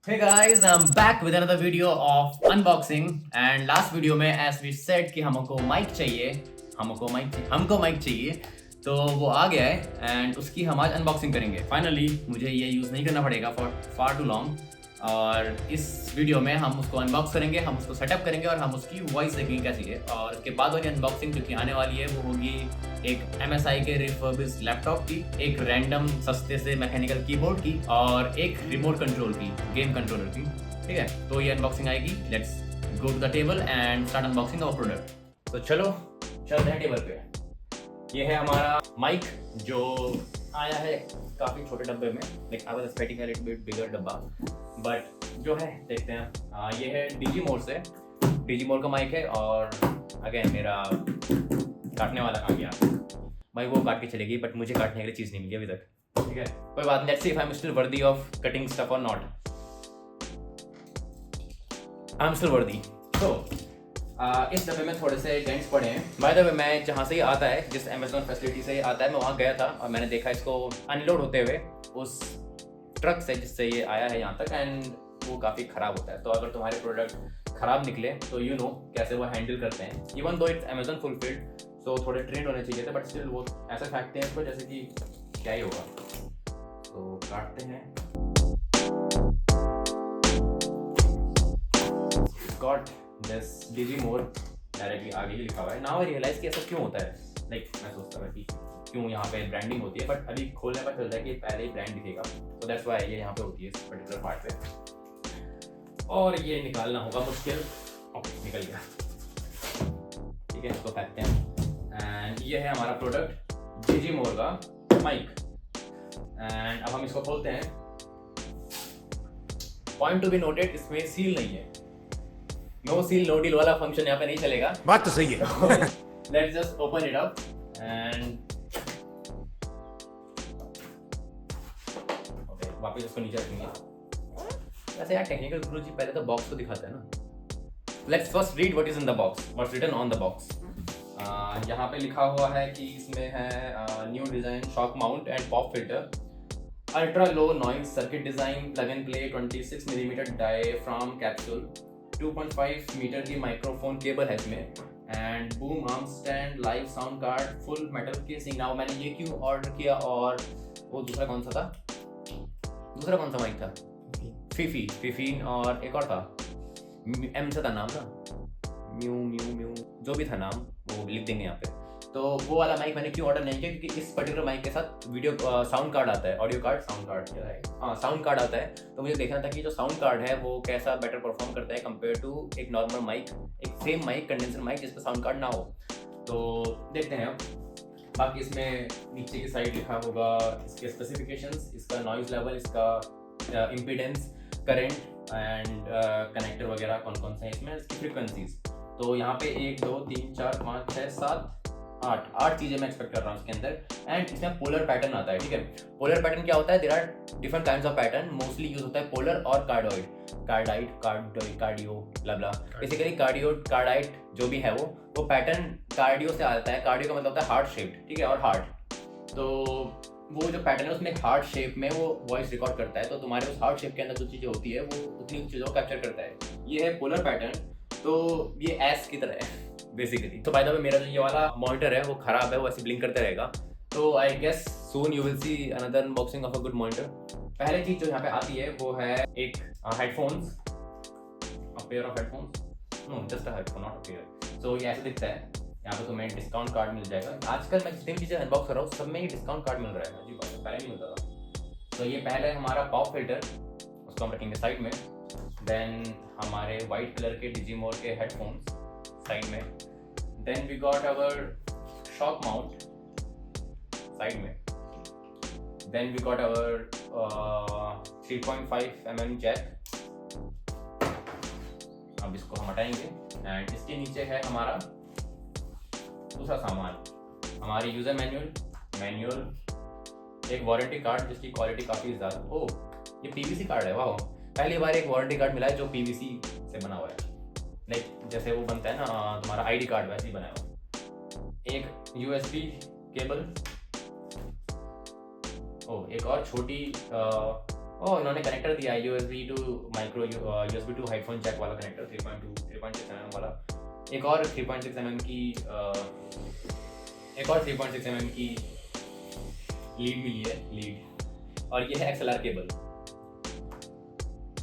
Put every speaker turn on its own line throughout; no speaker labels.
Hey guys, I'm back with another video of unboxing and last video में as we said कि हमको mic चाहिए तो वो आ गया है एंड उसकी हम आज अनबॉक्सिंग करेंगे। फाइनली मुझे ये यूज़ नहीं करना पड़ेगा फॉर फार टू लॉन्ग और इस वीडियो में हम उसको अनबॉक्स करेंगे, हम उसको सेटअप करेंगे और हम उसकी वॉइस देखेंगे कैसी है। और उसके बाद वाली अनबॉक्सिंग जो कि आने वाली है वो होगी एक MSI के रिफर्बिश्ड लैपटॉप की, एक रैंडम सस्ते से मैकेनिकल कीबोर्ड की और एक रिमोट कंट्रोल की, गेम कंट्रोलर की। ठीक है, तो ये अनबॉक्सिंग आएगी। Let's go to the table and start unboxing our product. तो चलो चलते हैं टेबल पे। ये है हमारा माइक जो आया है काफ़ी छोटे डब्बे में, like I was expecting a little bit बिगर डब्बा, बट जो है देखते हैं। ये है डिजीमोर का माइक है और अगेन मेरा काटने वाला काम गया भाई, वो काट के चलेगी बट मुझे काटने के लिए चीज़ नहीं मिली अभी तक। ठीक है, कोई बात नहीं, let's see if I am still worthy of cutting stuff और नॉट। आई एम स्टिल वर्दी। तो इस डब्बे में थोड़े से डेंट्स पड़े हैं। बाय द वे, मैं जहाँ से ये आता है, जिस अमेजोन फैसिलिटी से ये आता है, मैं वहाँ गया था और मैंने देखा इसको अनलोड होते हुए उस ट्रक से जिससे ये आया है यहाँ तक, एंड वो काफ़ी ख़राब होता है। तो अगर तुम्हारे प्रोडक्ट ख़राब निकले तो यू नो कैसे वो हैंडल करते हैं। Even though it's Amazon fulfilled, सो थोड़े ट्रेंड होने चाहिए थे, बट स्टिल वो ऐसा फेंकते हैं इसको जैसे कि क्या ही होगा। तो काटते हैं। गॉट दिस डिजीमोर डायरेक्टली आगे ही लिखा हुआ है। नाउ आई रियलाइज कि ऐसा क्यों होता है। लाइक मैं सोचता था कि क्यों यहाँ पे ब्रांडिंग होती है, बट अभी खोलने पर चल रहा है कि पहले ही ब्रांड दिखेगा, तो दैट्स व्हाई ये यहाँ पे होती है इस पर्टिकुलर पार्ट पे। और ये निकालना होगा मुश्किल। ओके, निकल गया। ठीक है, इसको फेंकते हैं। एंड ये है हमारा प्रोडक्ट डिजीमोर का माइक। एंड अब हम इसको खोलते हैं। पॉइंट टू बी नोटेड, इसमें सील नहीं है। नो सील नो डील वाला फंक्शन यहाँ पे नहीं चलेगा।
बात तो सही है।
Let's just open it up and okay, वापस इसको नीचे रखेंगे। वैसे यार टेक्निकल गुरुजी पहले तो बॉक्स को दिखाते हैं ना। Let's first read what is in the box, what's written on the box. यहाँ पे लिखा हुआ है कि इसमें है new design shock mount and pop filter, ultra low noise circuit design, plug and play 26 millimetre diaphragm capsule, 2.5 metre की microphone cable है इसमें, and boom arm stand, live sound card, full metal casing. Now मैंने ये क्यों order किया, और वो दूसरा कौन सा था, दूसरा कौन सा माइक था, फिफीन और एक और था, एम से था नाम ना, म्यू जो भी था नाम वो लिख देंगे यहाँ पे। तो वो वाला माइक मैंने क्यों ऑर्डर नहीं किया, क्योंकि इस पर्टिकुलर माइक के साथ वीडियो साउंड कार्ड आता है, ऑडियो कार्ड, साउंड कार्ड क्या है, हाँ साउंड कार्ड आता है। तो मुझे देखना था कि जो साउंड कार्ड है वो कैसा बेटर परफॉर्म करता है कंपेयर टू एक नॉर्मल माइक, एक सेम माइक, कंडेंसर माइक जिस पर साउंड कार्ड ना हो। तो देखते हैं अब। बाकी इसमें नीचे की साइड लिखा होगा इसके स्पेसिफिकेशंस, इसका नॉइज लेवल, इसका इम्पीडेंस, करंट एंड कनेक्टर वगैरह कौन कौन से हैं इसमें, इसकी फ्रिक्वेंसीज। तो यहाँ पे 1 2 3 4 5 6 7 8 चीज़ें मैं एक्सपेक्ट कर रहा हूँ इसके अंदर। एंड इसमें पोलर पैटर्न आता है। ठीक है, पोलर पैटर्न क्या होता है, there are different kinds of pattern, mostly use होता है पोलर और कार्डियो ब्ला। बेसिकली कार्डाइट जो भी है वो पैटर्न कार्डियो से आता है। कार्डियो का मतलब होता है हार्ट शेप्ड, ठीक है, और हार्ट। तो वो जो पैटर्न है उसमें हार्ट शेप में वो वॉइस रिकॉर्ड करता है। तो तुम्हारे उस हार्ट शेप के अंदर जो चीज़ें होती है वो उतनी चीज़ों को कैप्चर करता है। ये है पोलर पैटर्न, तो ये एस की तरह है बेसिकली। तो बाय द वे मेरा जो ये वाला मॉनिटर है वो खराब है, वो ऐसे ब्लिंक करते रहेगा। तो I guess soon you will see another unboxing of a good monitor. पहले चीज जो यहाँ पे आती है वो है एक headphones, a pair of headphones, no just a headphone, not a pair. So ये ऐसे दिखता है। यहाँ पे तुम्हें डिस्काउंट कार्ड मिल जाएगा। आजकल मैं जितनी भी चीज़ें अनबॉक्स कर रहा हूँ सब में ही डिस्काउंट कार्ड मिल रहा है, अजीब बात है, पहले नहीं मिलता था। तो ये पहले हमारा पॉप फिल्टर, उसको हम रखेंगे साइड में। देन हमारे वाइट कलर के डिजीमोर के हेडफोन्स साइड में। Then we got our shock mount side में. Then we got our 3.5 mm jack. अब इसको हम हटाएंगे एंड इसके नीचे है हमारा दूसरा सामान, हमारी यूजर मैनुअल, एक वारंटी कार्ड जिसकी क्वालिटी काफ़ी ज़्यादा, ओह ये पीवीसी कार्ड है, वाह, पहली बार एक वारंटी कार्ड मिला है जो पीवीसी से बना हुआ है। लाइक जैसे वो बनता है ना तुम्हारा आईडी कार्ड, वैसे ही बनाया हुआ। एक यूएसबी केबल, एक और छोटी ओह, इन्होंने कनेक्टर दिया है USB to micro USB to headphone jack वाला कनेक्टर 3.6 mm वाला। एक और 3.6 mm की लीड मिली है, लीड, और ये है XLR केबल।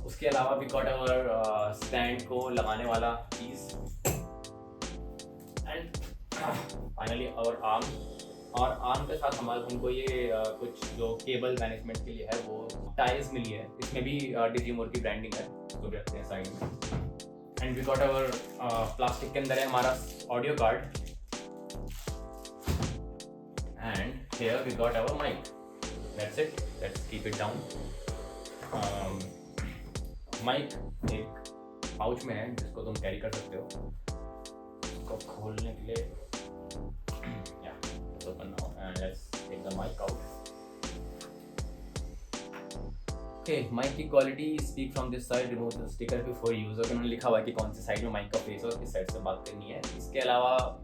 उसके अलावा भी गॉट अवर स्टैंड को लगाने वाला चीज़, एंड फाइनली आवर आर्म के साथ हमारे उनको ये कुछ जो केबल मैनेजमेंट के लिए है वो टाइल्स मिली है। इसमें भी डिजीमोर की ब्रांडिंग है, तो भी रखते हैं साइड में। And we got our plastic के अंदर है हमारा audio card, and here we got our mic. That's it, let's keep it down. Mic एक पाउच में है जिसको तुम कैरी कर सकते हो। इसको खोलने के लिए open now and let's take the mic out. Okay, mic की quality speak from this side, remove the sticker before use। और उन्होंने लिखा हुआ है कि कौन सी साइड में माइक का फेस और किस साइड से बात करनी है। इसके अलावा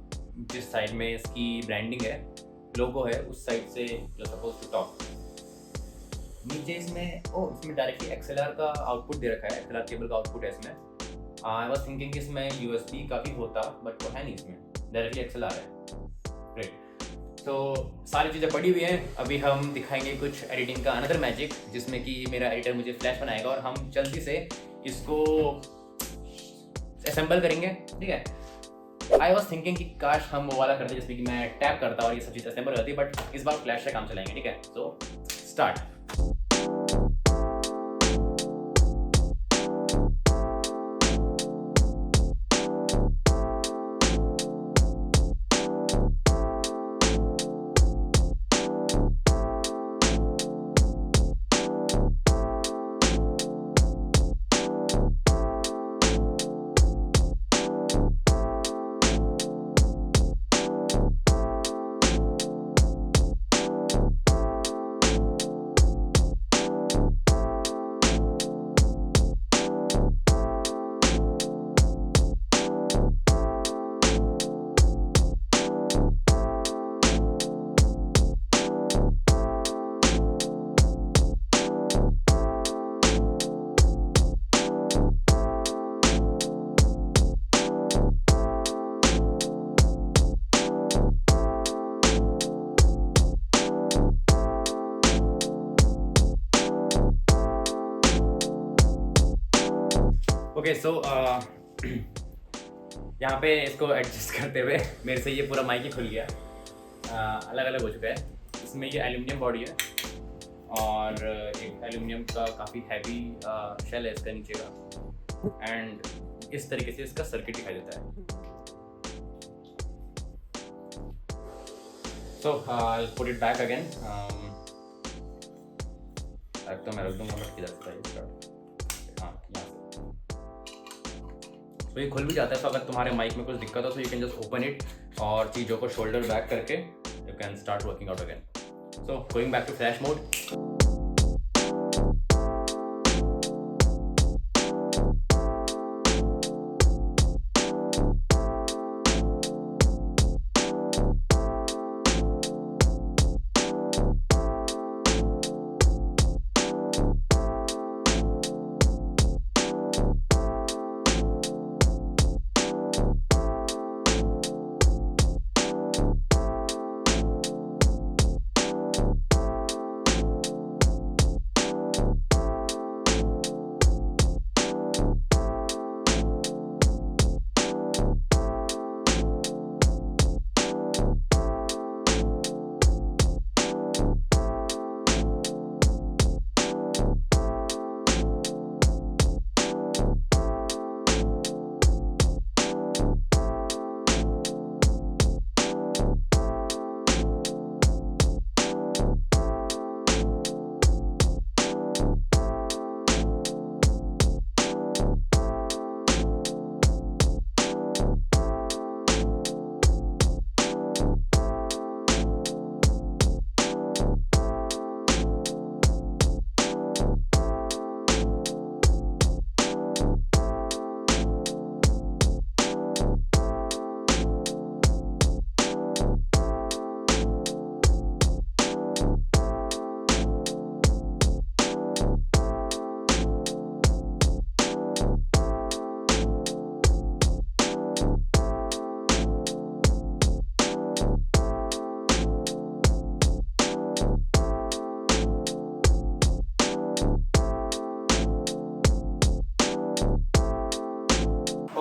जिस साइड में इसकी ब्रांडिंग है, लोगो है, उस साइड से जो सपोज टू टॉक। नीचे इसमें डायरेक्टली XLR का आउटपुट दे रखा है, XLR केबल का आउटपुट है इसमें। आई वाज थिंकिंग कि इसमें USB का भी होता, बट वो है नहीं, इसमें डायरेक्टली XLR है। ग्रेट, तो सारी चीज़ें पड़ी हुई हैं। अभी हम दिखाएंगे कुछ एडिटिंग का अनदर मैजिक, जिसमें कि मेरा एडिटर मुझे फ्लैश बनाएगा और हम जल्दी से इसको असेंबल करेंगे, ठीक है। आई वॉज थिंकिंग कि काश हम वो वाला करते जिसमें कि मैं टैप करता और ये सब चीज़ असेंबल हो जाती, बट इस बार फ्लैश से काम चलाएंगे, ठीक है। So start. ओके, सो यहाँ पे इसको एडजस्ट करते हुए मेरे से ये पूरा माइक ही खुल गया, अलग अलग हो चुका है। इसमें ये एल्यूमिनियम बॉडी है और एक एल्यूमिनियम का काफ़ी हैवी शेल है इसका नीचे का, एंड इस तरीके से इसका सर्किट दिखाई देता है। So I put it back again. तो मैं रख दूँगा, बट किधर से स्टार्ट, हाँ यहाँ से। तो ये खुल भी जाता है। तो अगर तुम्हारे माइक में कुछ दिक्कत हो तो you can just open it और चीज़ों को शोल्डर बैक करके you can start working out again. So going back to flash mode.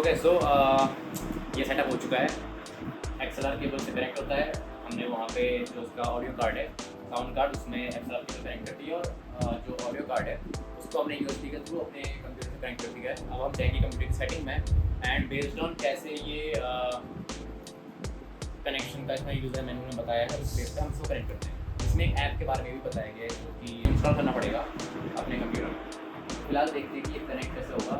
Okay so ये सेटअप हो चुका है। XLR केबल से कनेक्ट होता है। हमने वहाँ पे जो उसका ऑडियो कार्ड है, साउंड कार्ड, उसमें XLR केबल कनेक्ट कर दी है और जो ऑडियो कार्ड है उसको हमने USB के थ्रू अपने कंप्यूटर से कनेक्ट कर दिया है। अब हम जाएंगे कंप्यूटर की सेटिंग में एंड बेस्ड ऑन कैसे ये कनेक्शन का इसमें यूज़र मैनुअल में बताया है उस बेस पे हम इसको कनेक्ट करते हैं। इसमें एक ऐप के बारे में भी बताया गया है जो कि इंस्टॉल करना पड़ेगा अपने कंप्यूटर में। फिलहाल देखते हैं कि ये कनेक्ट कैसे होगा।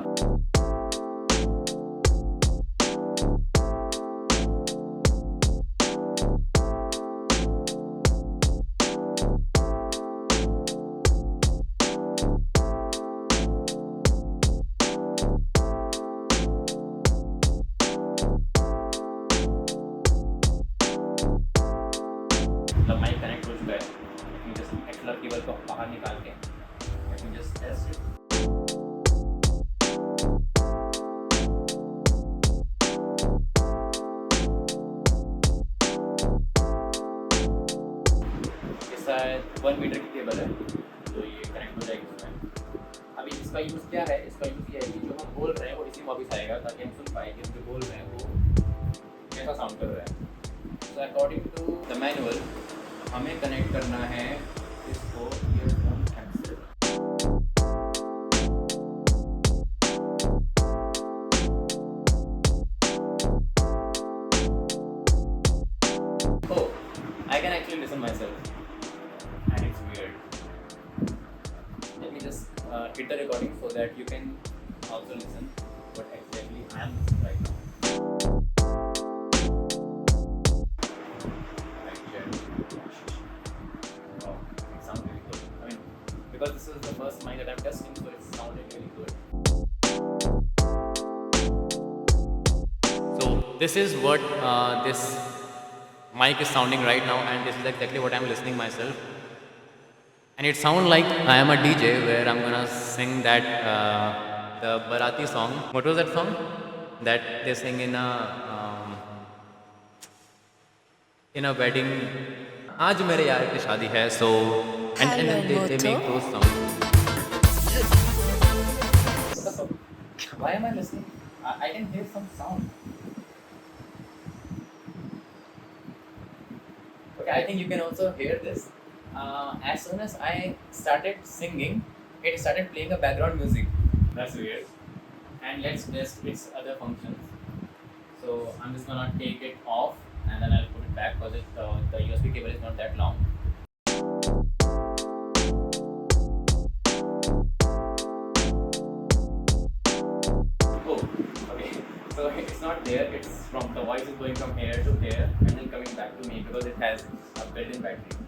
मतलब माइक कनेक्ट हो चुका है। लेकिन जस्ट XLR केबल को बाहर निकाल के लेकिन जस्ट टेस्ट इट। ये शायद 1 मीटर की केबल है तो ये कनेक्ट हो जाएगी उसमें। अभी इसका यूज़ क्या है? इसका यूज़ ये है कि जो हम बोल रहे हैं वो इसी में वापस आएगा ताकि हम सुन पाए कि हम जो बोल रहे हैं वो कैसा साउंड कर रहा है। So according to the manual, हमें कनेक्ट करना है इसको ईयरफोन से। Oh, I can actually listen myself, and it's weird. Let me just hit the recording so that you can also listen what exactly I am listening right now. Because this is the first mic that I'm testing, so it's sounding really good. So this is what this mic is sounding right now, and this is exactly what I'm listening myself. And it sounds like I am a DJ where I'm gonna sing that the Barati song. What was that song? That they sing in a wedding. आज मेरे यार की शादी है, so and they make those songs. Why am I listening? I can hear some sound. Okay, I think you can also hear this. As soon as I started singing, it started playing a background music. That's weird. And let's test its other functions. So I'm just gonna take it off and then I'll put it back because the USB cable is not that long. Oh, okay. So it's not there. It's from the voice is going from here to here and then coming back to me because it has a built-in battery.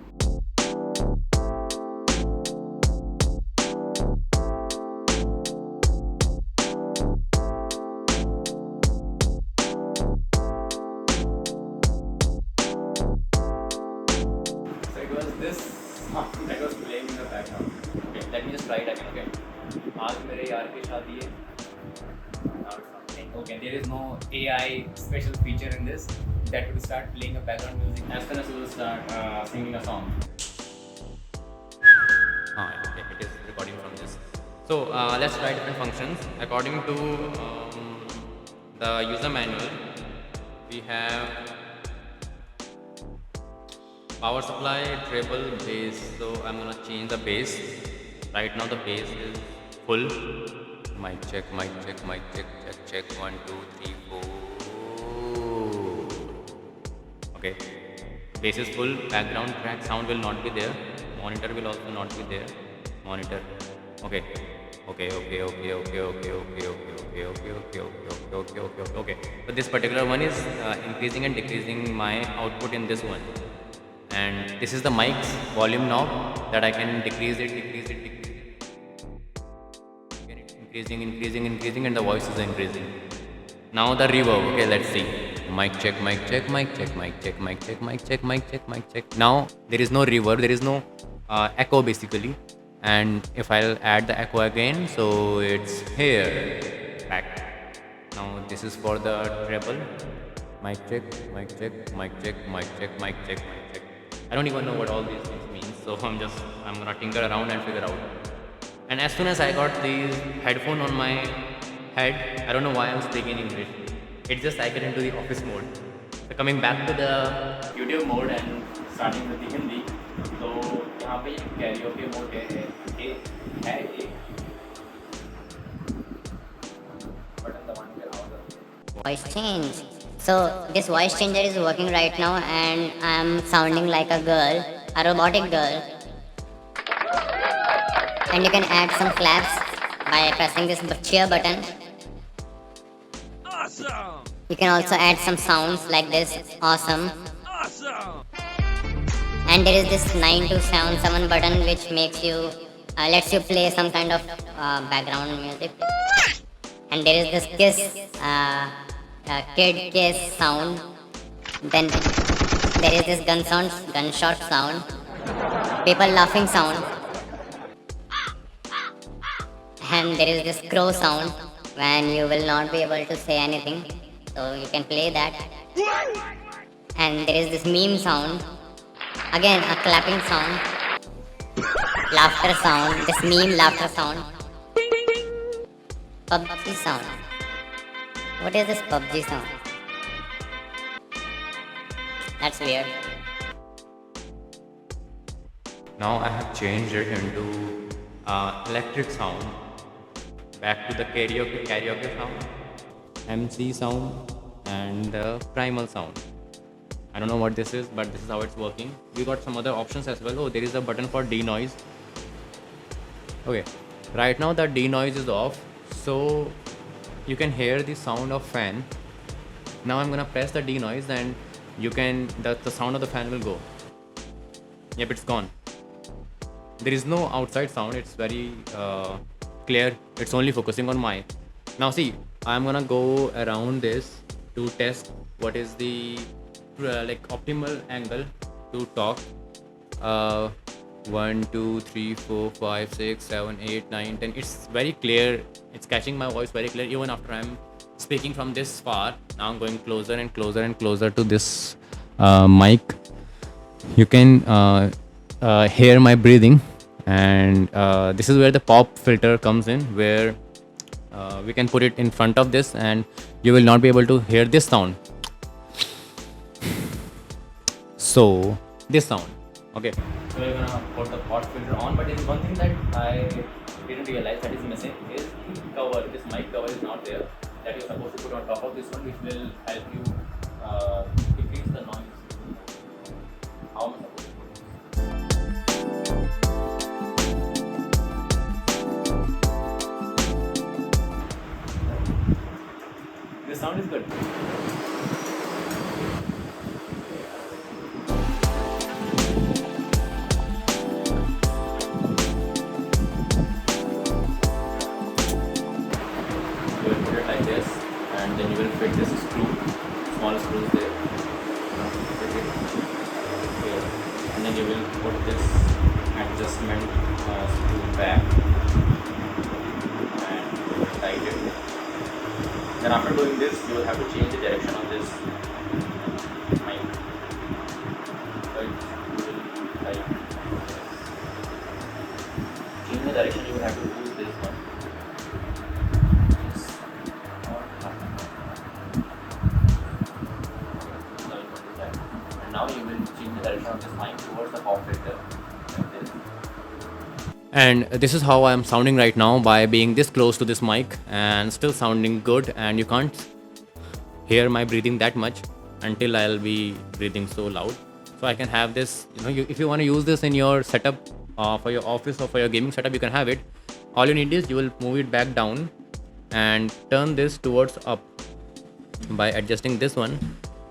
This that was playing in the background. Okay, let me just try it again. Okay, आज मेरे यार की शादी है. Now it's not playing. Okay, there is no AI special feature in this that will start playing a background music as soon as you will start singing a song. Okay, it is recording from this. So let's try different functions according to the user manual. We have power supply, treble, bass. So I'm gonna change the bass. Right now the bass is full. Mic check, mic check, mic check, check, check. 1, 2, 3, 4. Okay. Bass is full. Background track sound will not be there. Monitor will also not be there. Monitor. Okay. Okay. So this particular one is increasing and decreasing my output in this one. And this is the mic's volume knob that I can decrease it, increasing, and the voice is increasing. Now the reverb. Okay, let's see. Mic check, mic check, mic check, mic check, mic check, mic check, mic check, mic check. Now there is no reverb, there is no echo basically. And if I'll add the echo again, so it's here, back. Now this is for the treble. Mic check, mic check, mic check, mic check, mic check, mic check. I don't even know what all these things mean, so I'm gonna tinker around and figure out. And as soon as I got these headphone on my head. I don't know why I'm speaking English. It's just I get into the office mode. So coming back to the YouTube mode and starting with the Hindi. तो यहाँ पे karaoke mode है एक button दबाने के अलावा
Voice change. So this voice changer is working right now and I'm sounding like a girl, a robotic girl. And you can add some claps by pressing this cheer button.
Awesome!
You can also add some sounds like this. Awesome.
Awesome!
And there is this 9277 button which makes you lets you play some kind of background music. And there is this kid kiss sound. Then there is this gunshot sound, people laughing sound, and there is this crow sound when you will not be able to say anything, so you can play that. And there is this meme sound, again a clapping sound, laughter sound, this meme laughter sound, PUBG sound. What is this PUBG sound? That's weird.
Now I have changed it into electric sound. Back to the karaoke sound, MC sound, and primal sound. I don't know what this is, but this is how it's working. We got some other options as well. Oh, there is a button for denoise. Okay, right now the denoise is off, so you can hear the sound of fan. Now I'm gonna press the denoise and you can the sound of the fan will go. Yep, it's gone. There is no outside sound. It's very clear. It's only focusing on my. Now see, I'm gonna go around this to test what is the like optimal angle to talk. 1 2 3 4 5 6 7 8 9 10. It's very clear. It's catching my voice very clear even after I'm speaking from this far. Now I'm going closer and closer and closer to this mic. You can hear my breathing, and this is where the pop filter comes in, where we can put it in front of this and you will not be able to hear this sound. So this sound, okay, so we're gonna put the pop filter on, but there is one thing that I didn't realize that is missing is the cover. This mic cover is not there, that you're supposed to put on top of this one, which will help you decrease the noise. How am I supposed to put it? The sound is good. You will put it like this, and then you will fit this screw, small screws there. Fit it here, and then you will put this adjustment screw back and tight it. Then after doing this, you will have to change the direction of this mic. Right? You will like change the direction. You will have to do this one. And now you will change the direction of this mic towards the pop filter. Like this. And this is how I am sounding right now, by being this close to this mic and still sounding good, and you can't hear my breathing that much until I'll be breathing so loud. So I can have this, if you want to use this in your setup for your office or for your gaming setup, you can have it. All you need is you will move it back down and turn this towards up. By adjusting this one,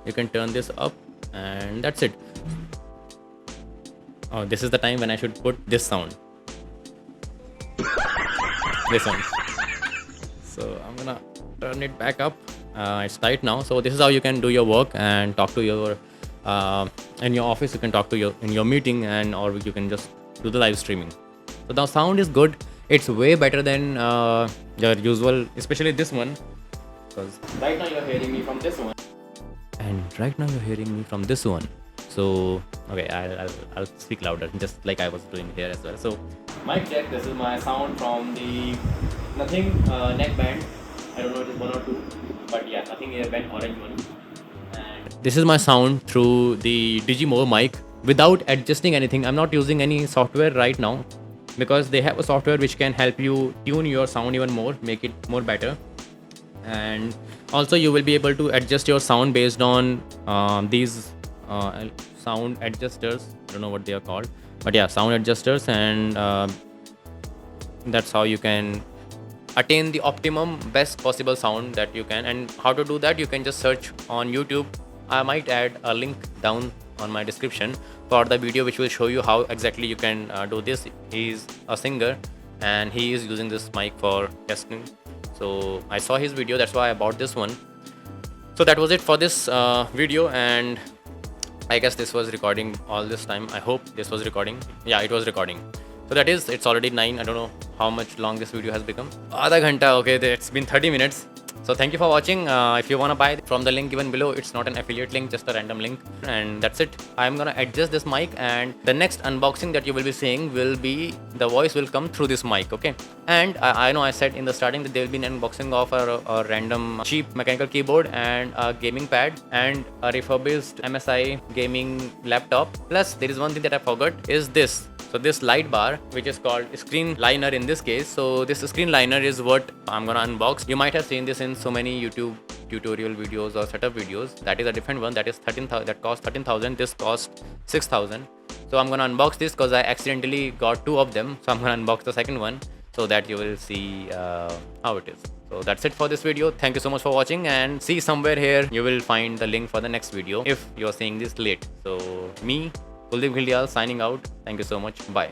you can turn this up, and that's it. Oh, this is the time when I should put this sound. This one. So I'm gonna turn it back up. It's tight now. So this is how you can do your work and talk to your in your office. You can talk to in your meeting, and or you can just do the live streaming. So the sound is good. It's way better than your usual, especially this one, because right now you're hearing me from this one, and right now you're hearing me from this one. So okay, I'll speak louder, just like I was doing here as well. So mic check. This is my sound from the Nothing neckband. I don't know if it's 1 or 2, but yeah, nothing went orange one. And this is my sound through the Digimo mic without adjusting anything. I'm not using any software right now because they have a software which can help you tune your sound even more, make it more better. And also you will be able to adjust your sound based on these sound adjusters. I don't know what they are called, but yeah, sound adjusters. And that's how you can attain the optimum best possible sound that you can. And how to do that, you can just search on YouTube. I might add a link down on my description for the video which will show you how exactly you can do this. He's a singer and he is using this mic for testing, so I saw his video, that's why I bought this one. So that was it for this video, and I guess this was recording all this time. I hope this was recording. Yeah, it was recording. So that is, it's already 9. I don't know how much long this video has become. Aadha ghanta, okay, it's been 30 minutes. So thank you for watching. If you want to buy from the link given below, it's not an affiliate link, just a random link. And that's it. I'm gonna adjust this mic, and the next unboxing that you will be seeing will be, the voice will come through this mic, okay? And I know I said in the starting that there will be an unboxing of a random cheap mechanical keyboard and a gaming pad and a refurbished MSI gaming laptop. Plus there is one thing that I forgot, is this. So this light bar, which is called screen liner in this case. So this screen liner is what I'm gonna unbox. You might have seen this in so many YouTube tutorial videos or setup videos. That is a different one. That is 13,000. That cost 13,000. This cost 6,000. So I'm gonna unbox this because I accidentally got 2 of them. So I'm gonna unbox the second one so that you will see how it is. So that's it for this video. Thank you so much for watching, and see somewhere here you will find the link for the next video if you're seeing this late. So me, Kuldeep Ghildial, signing out. Thank you so much. Bye.